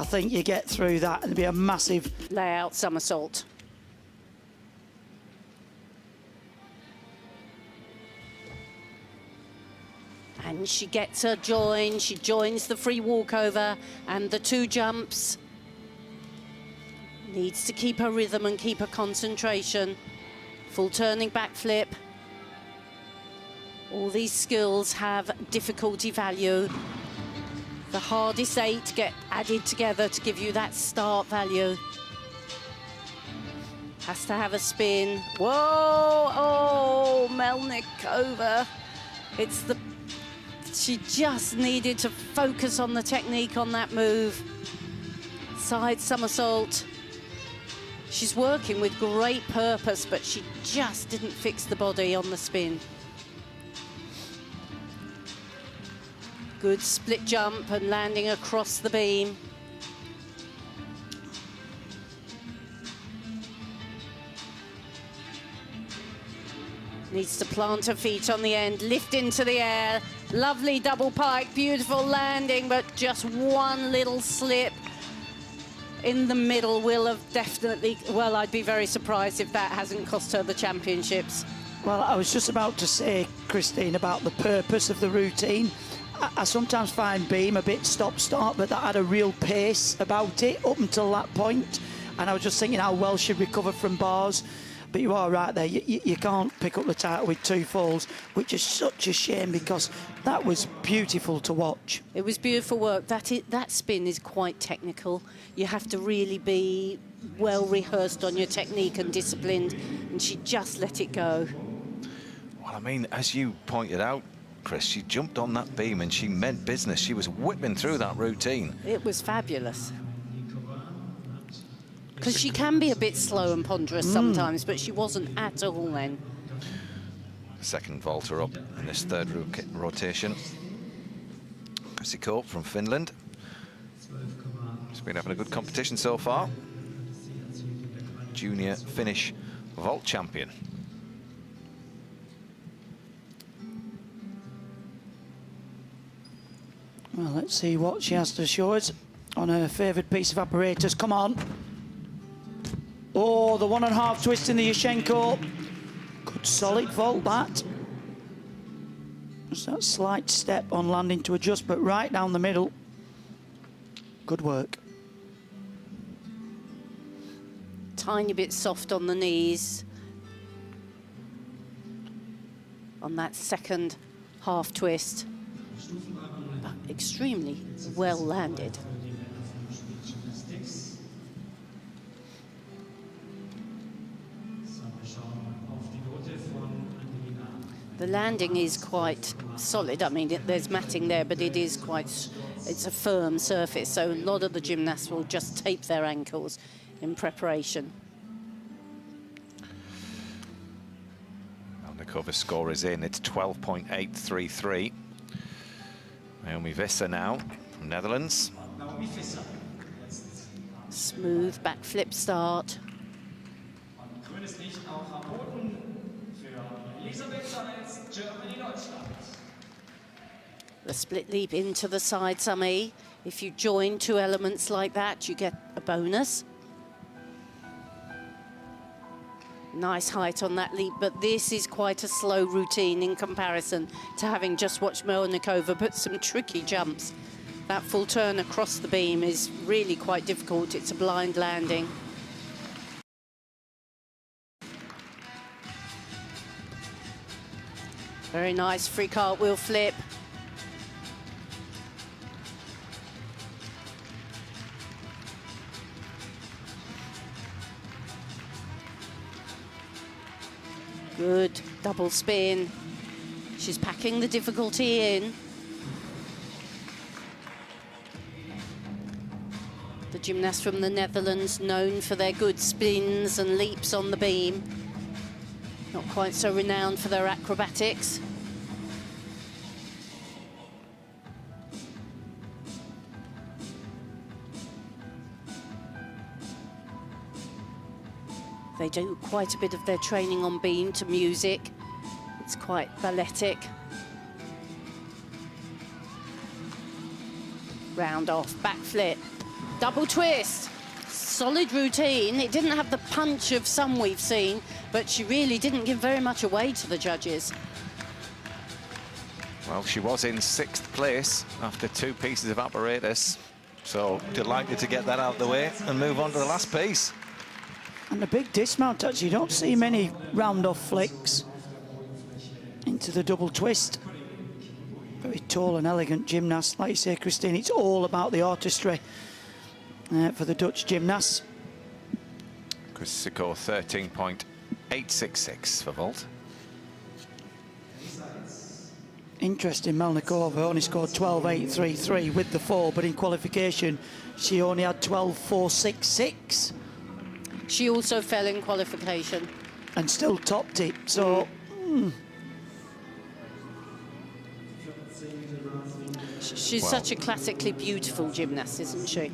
I think you get through that and it'll be a massive Layout somersault. And she gets her join. She joins the free walkover and the 2 jumps. Needs to keep her rhythm and keep her concentration. Full turning backflip. All these skills have difficulty value. The hardest 8 get added together to give you that start value. Has to have a spin. Whoa, oh, Melnikova. She just needed to focus on the technique on that move. Side somersault. She's working with great purpose, but she just didn't fix the body on the spin. Good split jump and landing across the beam. Needs to plant her feet on the end, lift into the air. Lovely double pike, beautiful landing, but just one little slip in the middle will have definitely, well, I'd be very surprised if that hasn't cost her the championships. Well, I was just about to say, Christine, about the purpose of the routine. I sometimes find beam a bit stop-start, but that had a real pace about it up until that point. And I was just thinking how well she'd recover from bars. But you are right there. You can't pick up the title with 2 falls, which is such a shame because that was beautiful to watch. It was beautiful work. That spin is quite technical. You have to really be well rehearsed on your technique and disciplined, and she just let it go. Well, I mean, as you pointed out, Chris, she jumped on that beam and she meant business. She was whipping through that routine. It was fabulous. Because she can be a bit slow and ponderous sometimes, but she wasn't at all then. Second vaulter up in this 3rd rotation. Chrissy Cope from Finland. She's been having a good competition so far. Junior Finnish vault champion. Well, let's see what she has to show us on her favoured piece of apparatus. Come on. Oh, the 1.5 twist in the Yushenko. Good solid vault, that. Just that slight step on landing to adjust, but right down the middle. Good work. Tiny bit soft on the knees. On that second half twist. But extremely well landed. The landing is quite solid. I mean, there's matting there, but it is it's a firm surface. So a lot of the gymnasts will just tape their ankles in preparation. Melnikova's score is in. It's 12.833. Naomi Visser now from Netherlands. Smooth backflip start. The split leap into the side summy. If you join 2 elements like that, you get a bonus. Nice height on that leap, but this is quite a slow routine in comparison to having just watched Melnikova put some tricky jumps. That full turn across the beam is really quite difficult. It's a blind landing. Very nice free cartwheel flip. Good double spin. She's packing the difficulty in. The gymnast from the Netherlands, known for their good spins and leaps on the beam. Not quite so renowned for their acrobatics. They do quite a bit of their training on beam to music. It's quite balletic. Round off, back flip. Double twist. Solid routine. It didn't have the punch of some we've seen, but she really didn't give very much away to the judges. Well, she was in 6th place after 2 pieces of apparatus. So delighted to get that out of the way and move on to the last piece. And a big dismount, actually. You don't see many round-off flicks into the double twist. Very tall and elegant gymnast. Like you say, Christine, it's all about the artistry for the Dutch gymnasts. Chris Sicko, 13.866 for vault. Interesting, Melnikova only scored 12.833 with the 4, but in qualification, she only had 12.466. She also fell in qualification. And still topped it, so... She's such a classically beautiful gymnast, isn't she?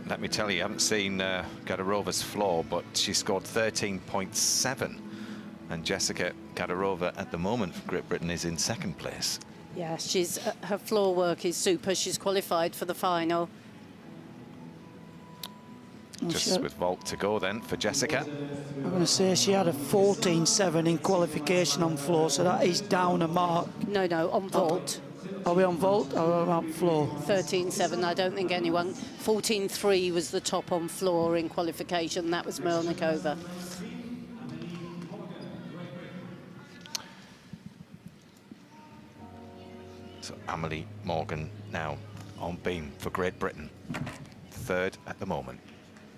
Let me tell you, I haven't seen Gadarova's floor, but she scored 13.7. And Jessica Gadarova, at the moment, for Great Britain, is in 2nd place. Yeah, she's her floor work is super. She's qualified for the final. Just with vault to go then for Jessica. I'm going to say she had a 14.7 in qualification on floor, so that is down a mark. No, on vault. Are we on vault or on floor? 13.7. I don't think anyone. 14.3 was the top on floor in qualification. That was Melnikova. So Amelie Morgan now on beam for Great Britain. 3rd at the moment.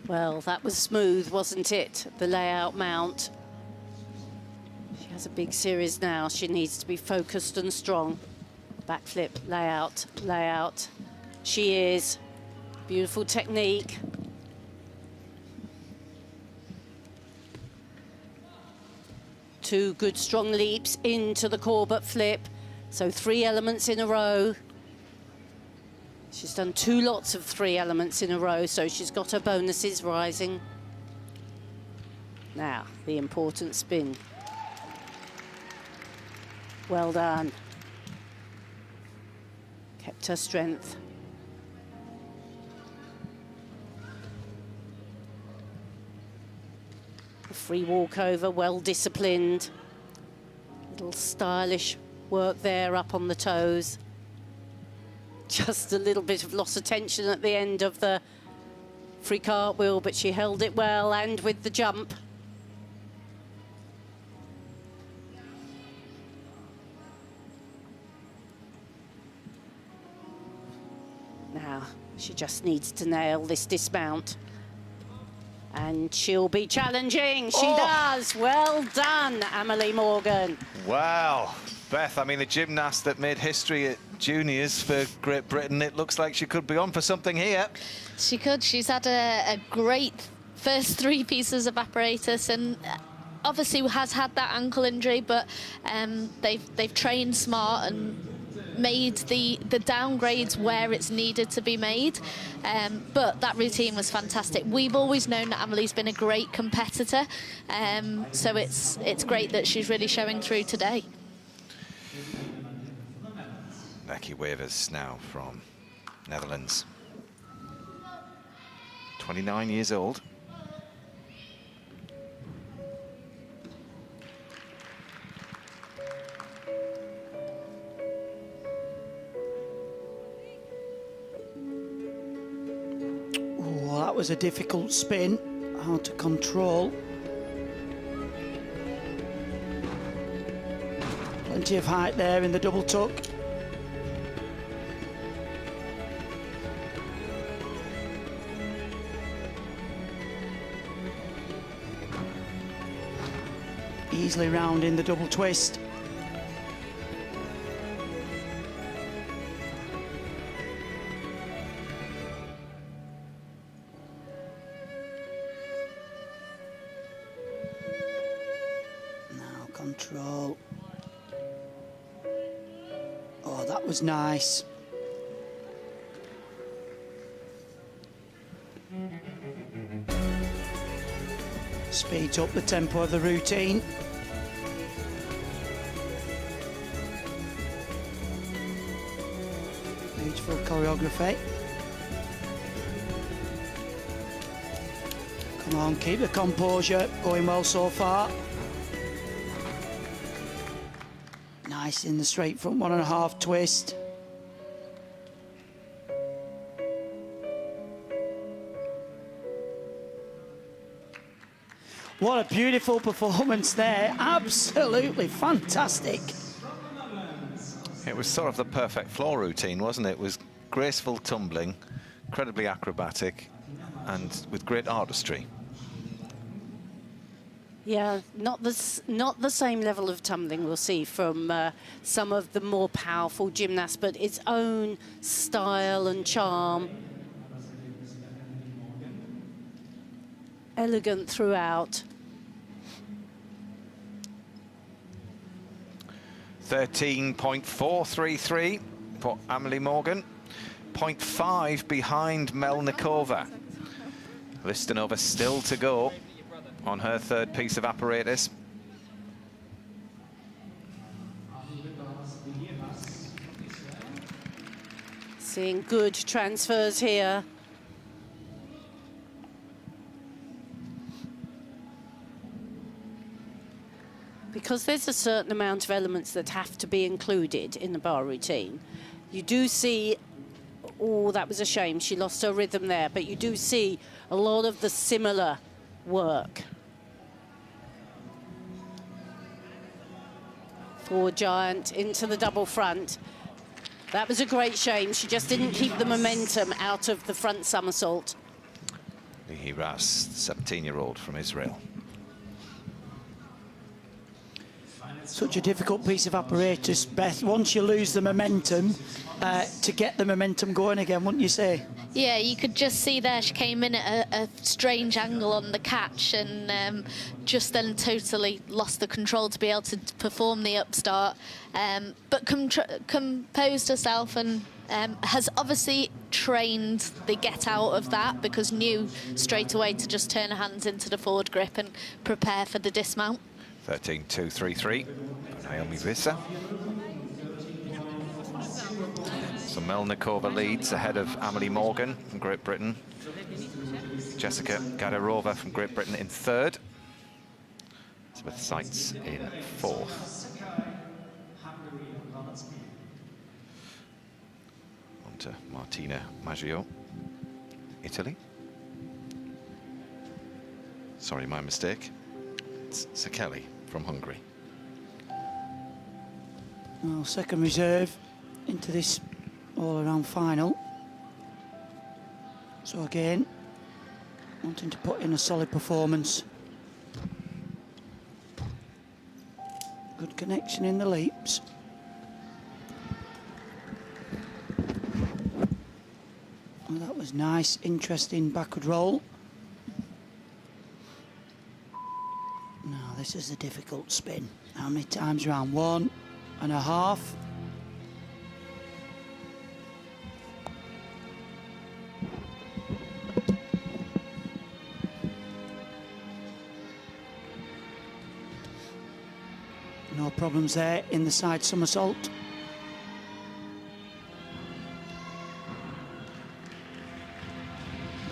Well, that was smooth, wasn't it? The layout mount. She has a big series now. She needs to be focused and strong. Backflip, layout. She is. Beautiful technique. Two good strong leaps into the Corbett flip. So 3 elements in a row. She's done 2 lots of 3 elements in a row, so she's got her bonuses rising. Now, the important spin. Well done. Kept her strength. The free walkover, well disciplined. Little stylish work there up on the toes. Just a little bit of loss of tension at the end of the free cartwheel, but she held it well, and with the jump. Now, she just needs to nail this dismount. And she'll be challenging. She does. Well done, Amelie Morgan. Wow. Beth, I mean, the gymnast that made history at juniors for Great Britain, it looks like she could be on for something here. She could. She's had a great first 3 pieces of apparatus, and obviously has had that ankle injury, but they've trained smart and made the downgrades where it's needed to be made. But that routine was fantastic. We've always known that Amelie's been a great competitor, so it's great that she's really showing through today. Becky Wavers now from Netherlands. 29 years old. Oh, that was a difficult spin. Hard to control. Plenty of height there in the double tuck. Easily round in the double twist. Now control. Oh, that was nice. Speeds up the tempo of the routine. Beautiful choreography. Come on, keep the composure. Going well so far. Nice in the straight front 1.5 twist. What a beautiful performance there. Absolutely fantastic. It was sort of the perfect floor routine, wasn't it? It was graceful tumbling, incredibly acrobatic, and with great artistry. Yeah, not the same level of tumbling we'll see from some of the more powerful gymnasts, but its own style and charm. Elegant throughout. 13.433 for Amelie Morgan. 0.5 behind Melnikova. Listanova still to go on her third piece of apparatus. Seeing good transfers here. Because there's a certain amount of elements that have to be included in the bar routine, you do see, oh, that was a shame, she lost her rhythm there, but you do see a lot of the similar work. Forward giant into the double front. That was a great shame. She just didn't keep the momentum out of the front somersault. Lihi Ras, the 17-year-old from Israel. Such a difficult piece of apparatus, Beth. Once you lose the momentum, to get the momentum going again, wouldn't you say? Yeah, you could just see there she came in at a strange angle on the catch and just then totally lost the control to be able to perform the upstart. But composed herself and has obviously trained the get out of that, because knew straight away to just turn her hands into the forward grip and prepare for the dismount. 13.233 for Naomi Visser. So Melnikova leads ahead of Amelie Morgan from Great Britain. Jessica Gadirova from Great Britain in third. Elizabeth Seitz in fourth. On to Martina Maggio, Italy. Sorry, my mistake. It's Sekeli from Hungary. Well, second reserve into this all-around final. So again, wanting to put in a solid performance. Good connection in the leaps. Well, that was nice, interesting backward roll. Now this is a difficult spin. How many times around? 1.5. No problems there in the side somersault.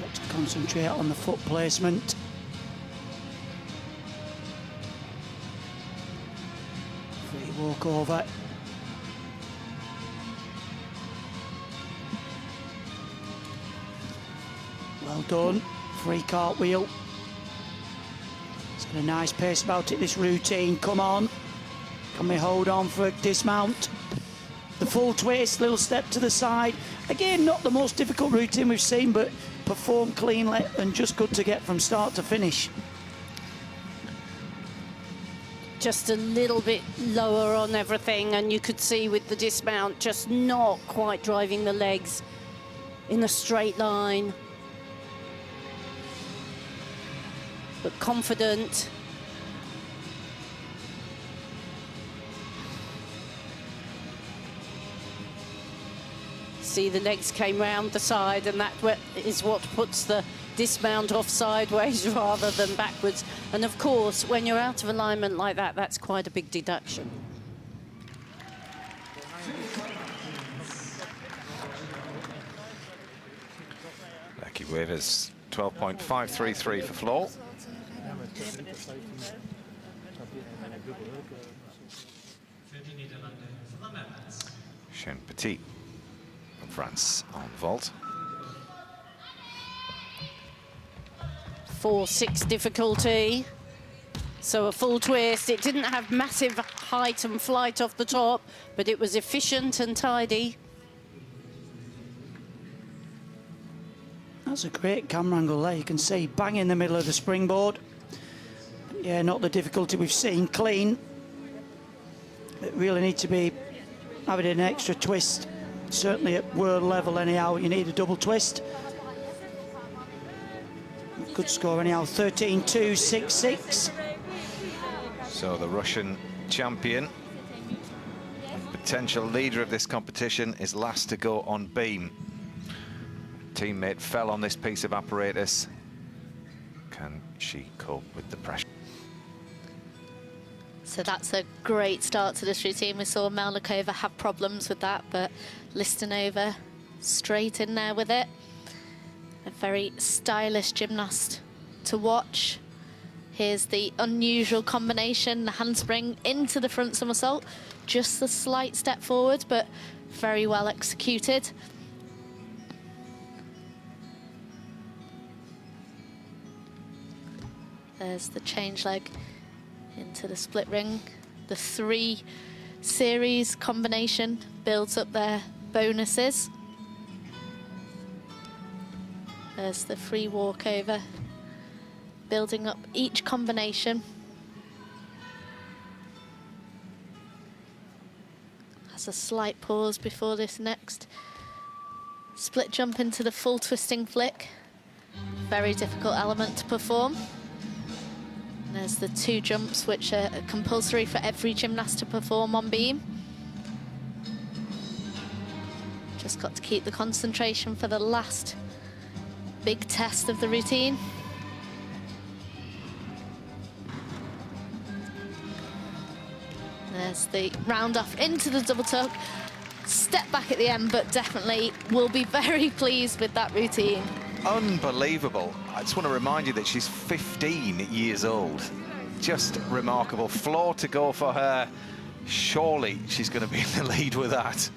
Got to concentrate on the foot placement. Free walk over. Well done. Free cartwheel. It's got a nice pace about it, this routine. Come on. Can we hold on for a dismount? The full twist, little step to the side. Again, not the most difficult routine we've seen, but performed cleanly and just good to get from start to finish. Just a little bit lower on everything, and you could see with the dismount just not quite driving the legs in a straight line. But confident. See, the legs came round the side, and that is what puts the dismount off sideways rather than backwards. And of course, when you're out of alignment like that, that's quite a big deduction. Becky Wavers 12.533 for floor. Jean Petit from France on vault. 4-6 difficulty. So a full twist. It didn't have massive height and flight off the top, but it was efficient and tidy. That's a great camera angle there. You can see bang in the middle of the springboard. Yeah, not the difficulty we've seen. Clean. It really need to be having an extra twist. Certainly at world level anyhow, you need a double twist. Good score anyhow, 13.266. So the Russian champion, potential leader of this competition, is last to go on beam. Teammate fell on this piece of apparatus. Can she cope with the pressure? So that's a great start to this routine. We saw Melnikova have problems with that, but Listanova straight in there with it. A very stylish gymnast to watch. Here's the unusual combination, the handspring into the front somersault. Just a slight step forward, but very well executed. There's the change leg into the split ring. The 3 series combination builds up their bonuses. There's the free walkover, building up each combination. Has a slight pause before this next split jump into the full twisting flick. Very difficult element to perform. There's the 2 jumps which are compulsory for every gymnast to perform on beam. Just got to keep the concentration for the last big test of the routine. There's the round off into the double tuck. Step back at the end, but definitely will be very pleased with that routine. Unbelievable. I just want to remind you that she's 15 years old. Just remarkable. Floor to go for her. Surely she's going to be in the lead with that.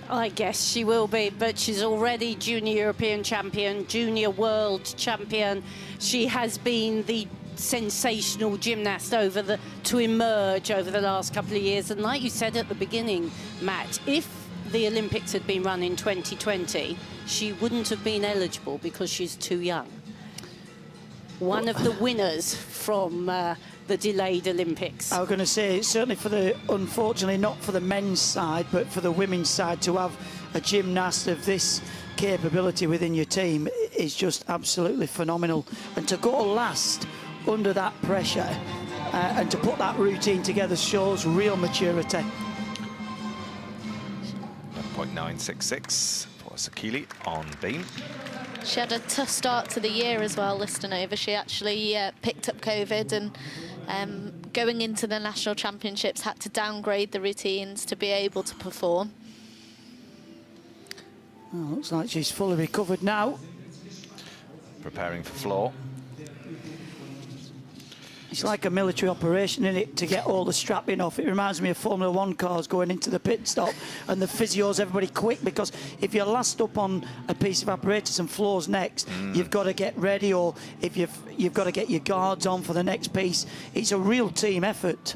I guess she will be, but she's already junior European champion, junior world champion. She has been the sensational gymnast to emerge over the last couple of years. And like you said at the beginning, Matt, if the Olympics had been run in 2020, she wouldn't have been eligible because she's too young. One of the winners from the delayed Olympics. I was going to say, certainly for the, unfortunately not for the men's side, but for the women's side, to have a gymnast of this capability within your team is just absolutely phenomenal. And to go last under that pressure and to put that routine together shows real maturity. 1.966 for Sakili on beam. She had a tough start to the year as well, Listanova. She actually picked up COVID and going into the national championships had to downgrade the routines to be able to perform. Well, looks like she's fully recovered now. Preparing for floor. It's like a military operation, isn't it, to get all the strapping off. It reminds me of Formula 1 cars going into the pit stop and the physios, everybody quick, because if you're last up on a piece of apparatus and floor's next, you've got to get ready, or if you've got to get your guards on for the next piece. It's a real team effort.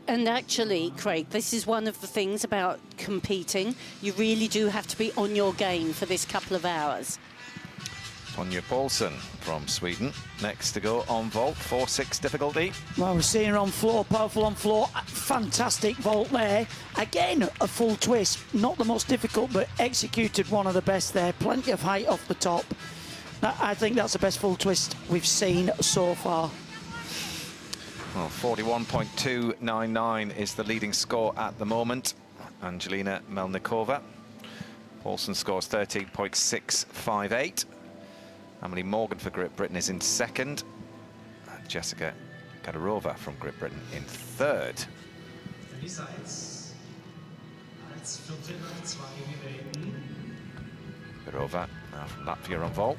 And actually, Craig, this is one of the things about competing. You really do have to be on your game for this couple of hours. Tonja Paulsson from Sweden. Next to go on vault, 4-6 difficulty. Well, we're seeing her on floor, powerful on floor. Fantastic vault there. Again, a full twist. Not the most difficult, but executed one of the best there. Plenty of height off the top. I think that's the best full twist we've seen so far. Well, 41.299 is the leading score at the moment. Angelina Melnikova. Paulsson scores 13.658. Emily Morgan for Great Britain is in second. Jessica Kadyrova from Great Britain in third. Kadyrova now from Latvia on vault.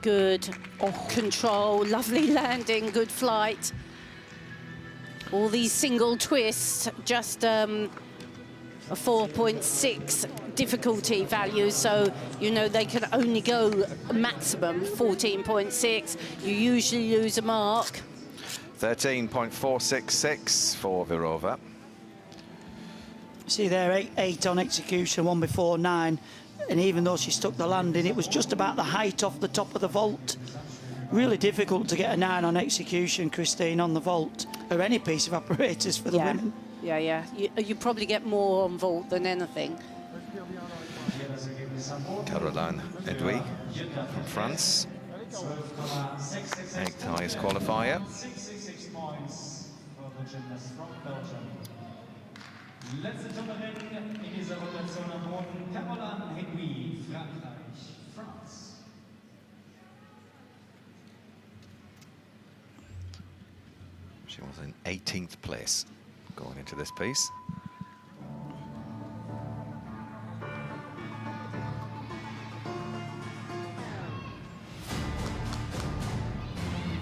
Good control, lovely landing, good flight. All these single twists, just a 4.6 difficulty value, so you know they can only go maximum 14.6. You usually lose a mark. 13.466 for Virova. See there, eight on execution, one before 9. And even though she stuck the landing, it was just about the height off the top of the vault. Really difficult to get a 9 on execution, Christine, on the vault, or any piece of apparatus for the women. Yeah. You probably get more on vault than anything. Caroline Edouy from France. 8th highest qualifier. Letzte Turnerin in dieser Rotation am Boden, Caroline Edouy, Frankreich, France. She was in 18th place going into this piece.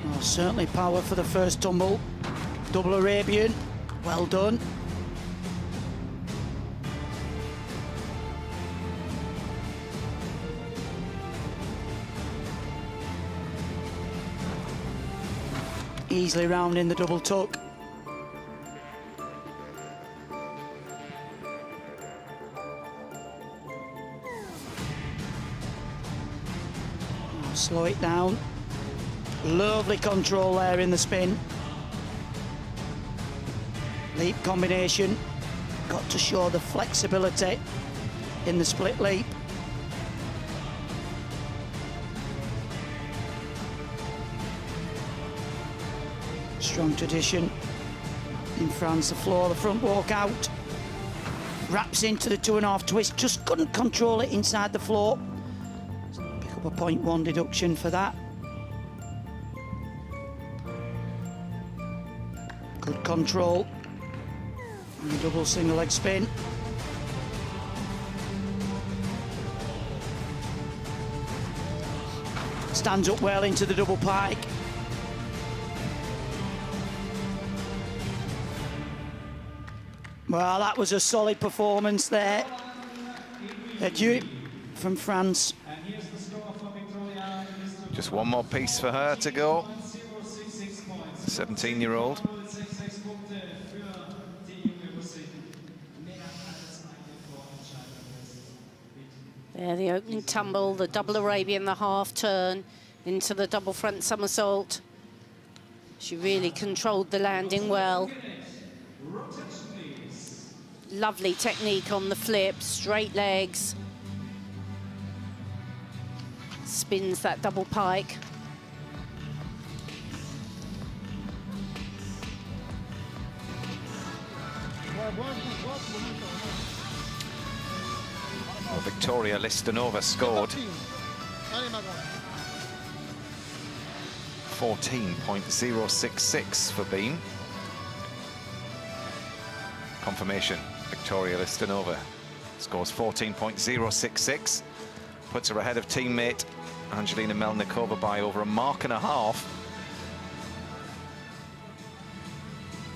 Oh, certainly power for the first tumble. Double Arabian, well done. Easily rounding the double tuck. Oh, slow it down. Lovely control there in the spin. Leap combination. Got to show the flexibility in the split leap. Strong tradition in France. The floor, the front walk out. Wraps into the 2.5 twist. Just couldn't control it inside the floor. Pick up a 0.1 deduction for that. Good control. And a double single leg spin. Stands up well into the double pike. Well, that was a solid performance there. Edouy from France. Just one more piece for her to go. 17-year-old. There, the opening tumble, the double Arabian, the half turn into the double front somersault. She really controlled the landing well. Lovely technique on the flip, straight legs. Spins that double pike. Well, Victoria Listonova scored 14.066 for Beam. Confirmation, Victoria Listonova scores 14.066, puts her ahead of teammate Angelina Melnikova by over a mark and a half.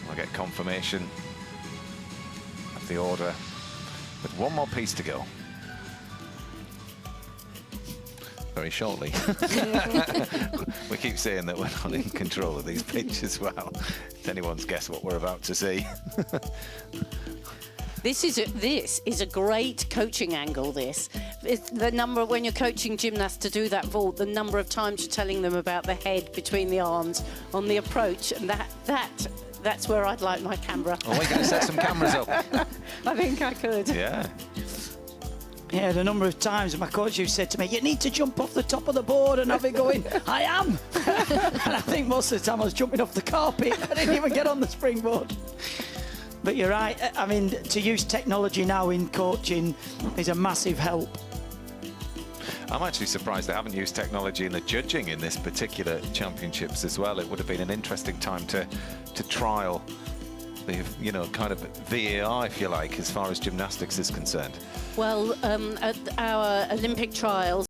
I'll get confirmation of the order with one more piece to go. Very shortly. We keep saying that we're not in control of these pitches. Well, it's anyone's guess what we're about to see. This is a great coaching angle, this. It's the number, when you're coaching gymnasts to do that vault, the number of times you're telling them about the head between the arms on the approach, and that's where I'd like my camera. Oh, we're going to set some cameras up. I think I could. Yeah. Yeah, the number of times my coach who said to me, you need to jump off the top of the board, and I've been going, I am. And I think most of the time I was jumping off the carpet. I didn't even get on the springboard. But you're right. I mean, to use technology now in coaching is a massive help. I'm actually surprised they haven't used technology in the judging in this particular championships as well. It would have been an interesting time to trial the, you know, kind of VAR, if you like, as far as gymnastics is concerned. Well, at our Olympic trials,